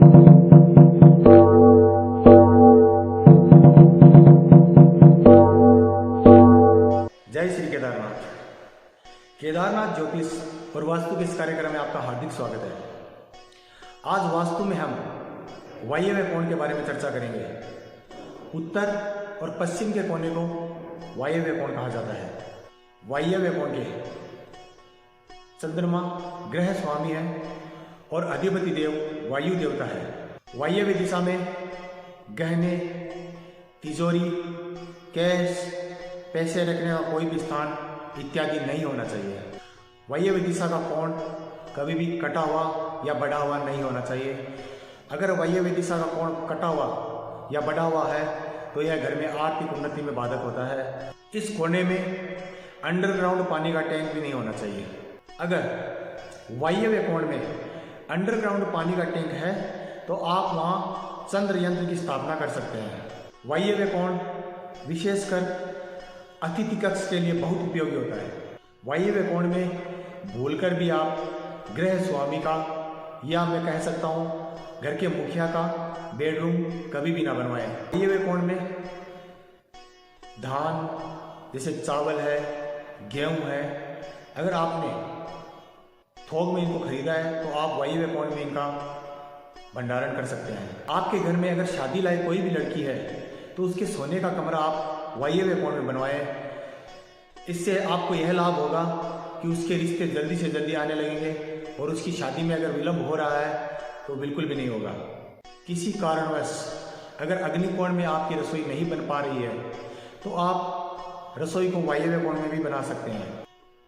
जय श्री केदारनाथ। केदारनाथ ज्योतिष और वास्तु के इस कार्यक्रम में आपका हार्दिक स्वागत है। आज वास्तु में हम वायव्य कोण के बारे में चर्चा करेंगे। उत्तर और पश्चिम के कोने को वायव्य कोण कहा जाता है। वायव्य कोण के चंद्रमा ग्रह स्वामी है और अधिपति देव वायु देवता है। वायव्य दिशा में गहने, तिजोरी, कैश, पैसे रखने का कोई भी स्थान इत्यादि नहीं होना चाहिए। वायव्य दिशा का कोण कभी भी कटा हुआ या बढ़ा हुआ नहीं होना चाहिए। अगर वायव्य दिशा का कोण कटा हुआ या बढ़ा हुआ है तो यह घर में आर्थिक उन्नति में बाधक होता है। इस कोने में अंडरग्राउंड पानी का टैंक भी नहीं होना चाहिए। अगर वायव्य कोण में अंडरग्राउंड पानी का टैंक है तो आप वहाँ चंद्र यंत्र की स्थापना कर सकते हैं। वायव्य कोण विशेषकर अतिथि कक्ष के लिए बहुत उपयोगी होता है। वायव्य कोण में भूलकर भी आप गृह स्वामी का या मैं कह सकता हूँ घर के मुखिया का बेडरूम कभी भी ना बनवाएं। वायव्य कोण में धान जैसे चावल है, गेहूँ है, अगर आपने थोक में इनको खरीदा है तो आप वायव्य कोण में इनका भंडारण कर सकते हैं। आपके घर में अगर शादी लायक कोई भी लड़की है तो उसके सोने का कमरा आप वायव्य कोण में बनवाएं। इससे आपको यह लाभ होगा कि उसके रिश्ते जल्दी से जल्दी आने लगेंगे और उसकी शादी में अगर विलंब हो रहा है तो बिल्कुल भी नहीं होगा। किसी कारणवश अगर अग्निकोण में आपकी रसोई नहीं बन पा रही है तो आप रसोई को वायव्य कोण में भी बना सकते हैं।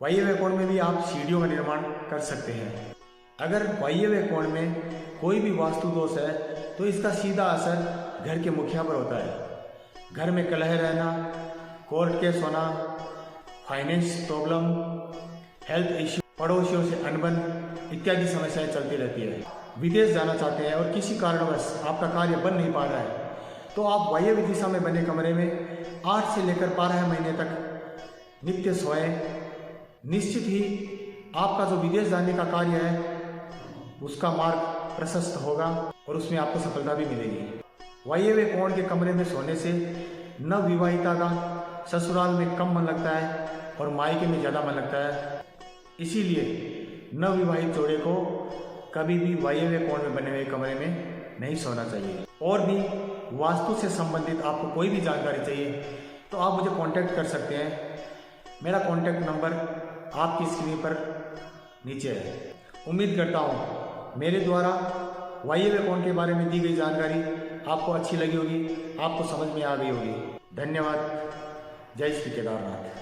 वायव्य कोण में भी आप सीढ़ियों का निर्माण कर सकते हैं। अगर वायव्य कोण में कोई भी वास्तु दोष है तो इसका सीधा असर घर के मुखिया पर होता है। घर में कलह रहना, कोर्ट केस होना, फाइनेंस प्रॉब्लम, हेल्थ इश्यू, पड़ोसियों से अनबन इत्यादि समस्याएं चलती रहती है। विदेश जाना चाहते हैं और किसी कारणवश आपका कार्य बन नहीं पा रहा है तो आप वायव्य दिशा में बने कमरे में 8 से लेकर 12 महीने तक नित्य सोएं। निश्चित ही आपका जो विदेश जाने का कार्य है उसका मार्ग प्रशस्त होगा और उसमें आपको सफलता भी मिलेगी। वायव्य कोण के कमरे में सोने से नवविवाहिता का ससुराल में कम मन लगता है और मायके में ज़्यादा मन लगता है। इसीलिए नवविवाहित जोड़े को कभी भी वायव्य कोण में बने हुए कमरे में नहीं सोना चाहिए। और भी वास्तु से संबंधित आपको कोई भी जानकारी चाहिए तो आप मुझे कांटेक्ट कर सकते हैं। मेरा कांटेक्ट नंबर आपकी स्क्रीन पर नीचे है। उम्मीद करता हूँ मेरे द्वारा वायव्य कोण के बारे में दी गई जानकारी आपको अच्छी लगी होगी, आपको समझ में आ गई होगी। धन्यवाद। जय श्री केदारनाथ।